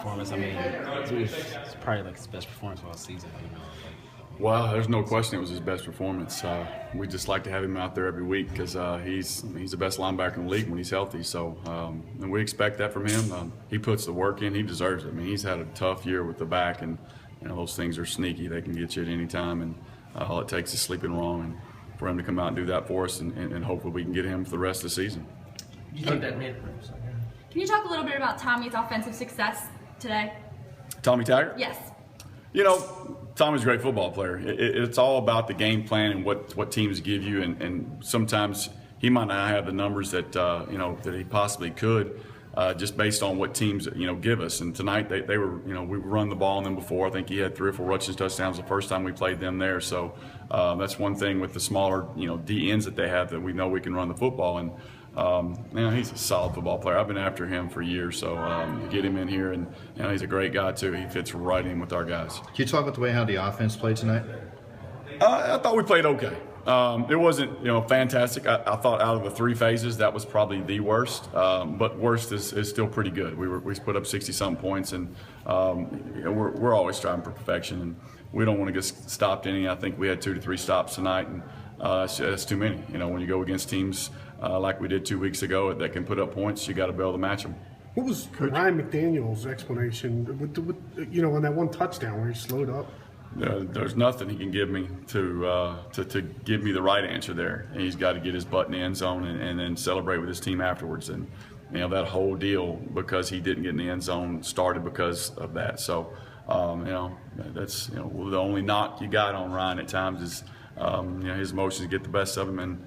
performance. I mean, it's probably like his best performance all season. Well, there's no question it was his best performance. We just like to have him out there every week because he's the best linebacker in the league when he's healthy. So and we expect that from him. He puts the work in. He deserves it. I mean, he's had a tough year with the back, and those things are sneaky. They can get you at any time, and all it takes is sleeping wrong. And for him to come out and do that for us, and hopefully we can get him for the rest of the season. You think that made? Can you talk a little bit about Tommy's offensive success today? Tommy Taggart? Yes. Tommy's a great football player. It's all about the game plan and what teams give you, and sometimes he might not have the numbers that that he possibly could, just based on what teams give us. And tonight they were we run the ball on them before. I think he had 3 or 4 rushing touchdowns the first time we played them there. So that's one thing with the smaller D ends that they have, that we know we can run the football. And he's a solid football player. I've been after him for years, so get him in here, and he's a great guy too. He fits right in with our guys. Can you talk about the way how the offense played tonight? I thought we played okay. It wasn't fantastic. I thought out of the 3 phases that was probably the worst, but worst is still pretty good. We put up 60-something points, and we're always striving for perfection, and we don't want to get stopped any. I think we had 2 to 3 stops tonight, and that's too many. When you go against teams like we did 2 weeks ago that can put up points, you got to be able to match them. What was Ryan McDaniel's explanation on that one touchdown where he slowed up? There's nothing he can give me to give me the right answer there. And he's got to get his butt in the end zone and then celebrate with his team afterwards. And that whole deal, because he didn't get in the end zone, started because of that. So that's the only knock you got on Ryan at times is his emotions get the best of him, and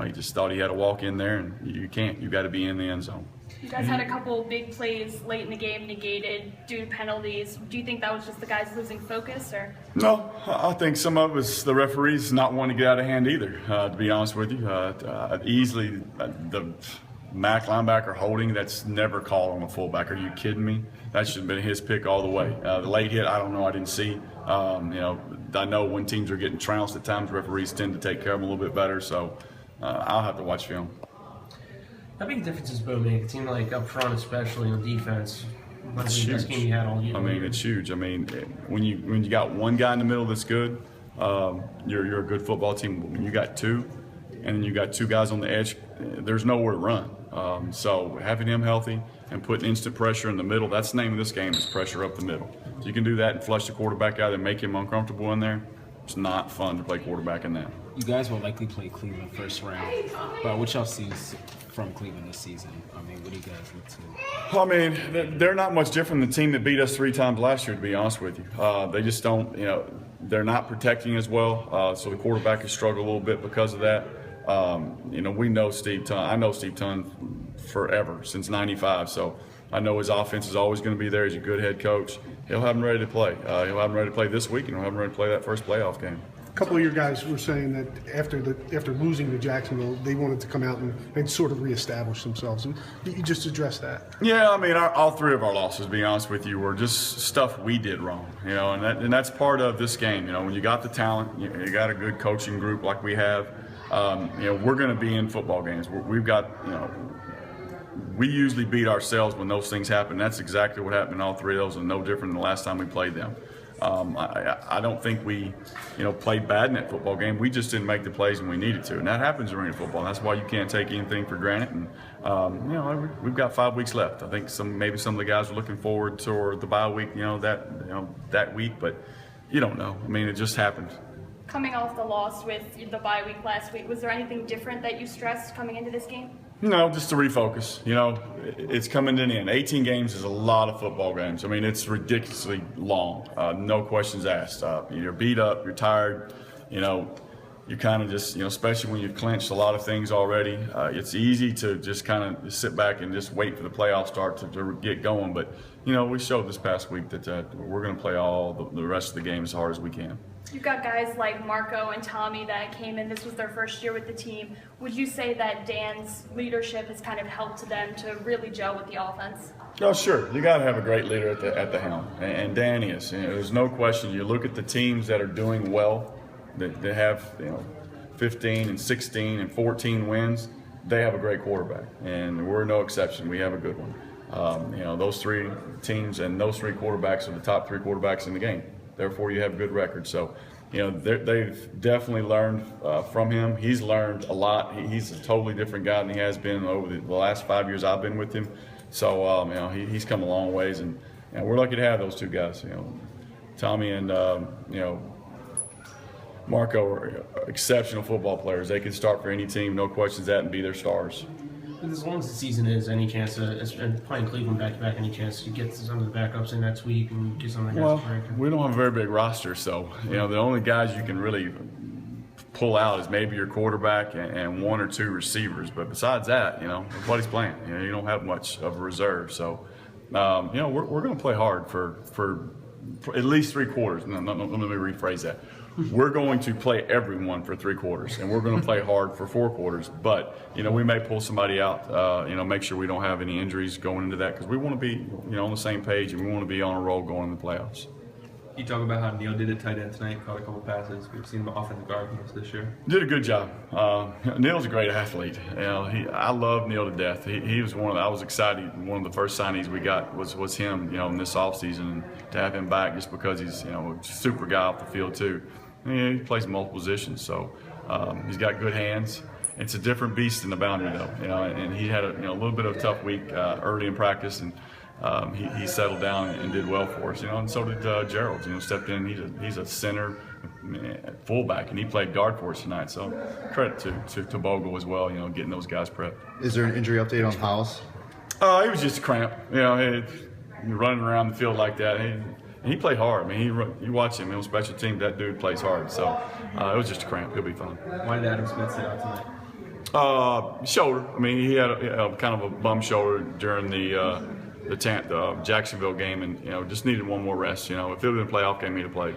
he just thought he had to walk in there, and you can't. You got to be in the end zone. You guys had a couple big plays late in the game negated due to penalties. Do you think that was just the guys losing focus, or? No, I think some of it was the referees not wanting to get out of hand either, to be honest with you. Easily the MAC linebacker holding, that's never called on a fullback. Are you kidding me? That should have been his pick all the way. The late hit, I don't know, I didn't see. I know when teams are getting trounced at times, referees tend to take care of them a little bit better, so I'll have to watch film. How big a difference is Bo make? A team like up front, especially on defense. It's huge. Best game you had all year. I mean, it's huge. I mean, when you got one guy in the middle that's good, you're a good football team. When you got 2, and then you got 2 guys on the edge, there's nowhere to run. So having him healthy and putting instant pressure in the middle, that's the name of this game, is pressure up the middle. So you can do that and flush the quarterback out and make him uncomfortable in there. It's not fun to play quarterback in that. You guys will likely play Cleveland first round, but what y'all see from Cleveland this season? I mean, what do you guys look to? I mean, they're not much different than the team that beat us 3 times last year, to be honest with you. They just don't, they're not protecting as well, so the quarterback has struggled a little bit because of that. We know Steve Tunn. I know Steve Tunn forever, since '95, so I know his offense is always going to be there. He's a good head coach. He'll have them ready to play. He'll have them ready to play this week, and he'll have them ready to play that first playoff game. A couple of your guys were saying that after losing to Jacksonville, they wanted to come out and sort of reestablish themselves. You just address that. Yeah, I mean, all 3 of our losses, to be honest with you, were just stuff we did wrong. And that's part of this game. When you got the talent, you got a good coaching group like we have. We're going to be in football games. We've got, we usually beat ourselves when those things happen. That's exactly what happened in all 3 of those, and no different than the last time we played them. I don't think we, played bad in that football game. We just didn't make the plays when we needed to, and that happens during football. That's why you can't take anything for granted. And we've got 5 weeks left. I think maybe some of the guys are looking forward to the bye week, that week, but you don't know. I mean, it just happened. Coming off the loss with the bye week last week, was there anything different that you stressed coming into this game? No, just to refocus. It's coming to an end. 18 games is a lot of football games. I mean, it's ridiculously long. No questions asked. You're beat up. You're tired. You kind of just, especially when you've clinched a lot of things already. It's easy to just kind of sit back and just wait for the playoff start to get going. But, we showed this past week that we're going to play all the rest of the game as hard as we can. You've got guys like Marco and Tommy that came in. This was their first year with the team. Would you say that Dan's leadership has kind of helped them to really gel with the offense? Oh, sure. You got to have a great leader at the helm, and Dan is. There's no question. You look at the teams that are doing well, that have 15 and 16 and 14 wins. They have a great quarterback, and we're no exception. We have a good one. Those three teams and those three quarterbacks are the top three quarterbacks in the game. Therefore, you have a good record. So, they've definitely learned from him. He's learned a lot. He's a totally different guy than he has been over the last 5 years I've been with him. So, he's come a long ways, and we're lucky to have those two guys. Tommy and Marco are exceptional football players. They can start for any team, no questions that, and be their stars. As long as the season is, any chance and playing Cleveland back-to-back, any chance you get some of the backups in that week and get some of the guys to break? We don't have a very big roster, so the only guys you can really pull out is maybe your quarterback and one or two receivers. But besides that, everybody's playing. You don't have much of a reserve, so we're going to play hard for at least 3 quarters. No, let me rephrase that. We're going to play everyone for 3 quarters, and we're going to play hard for 4 quarters. But we may pull somebody out. Make sure we don't have any injuries going into that, because we want to be on the same page, and we want to be on a roll going in the playoffs. You talk about how Neil did at tight end tonight, caught a couple passes. We've seen him offensive guard most this year. Did a good job. Neil's a great athlete. I love Neil to death. He was I was excited. One of the first signings we got was him. In this offseason, and to have him back just because he's a super guy off the field too. He plays multiple positions, so he's got good hands. It's a different beast in the boundary though. And he had a little bit of a tough week early in practice, and he settled down and did well for us, and so did Gerald. Stepped in. He's a center fullback, and he played guard for us tonight. So credit to Bogle as well. Getting those guys prepped. Is there an injury update on Hollis? He was just a cramp. Running around the field like that. He played hard. You watch him on special teams. That dude plays hard. So it was just a cramp. He'll be fine. Why did Adam Smith sit out tonight? Shoulder. He had a kind of a bum shoulder during the Jacksonville game, and just needed one more rest. If it had been a playoff game, he'd have played.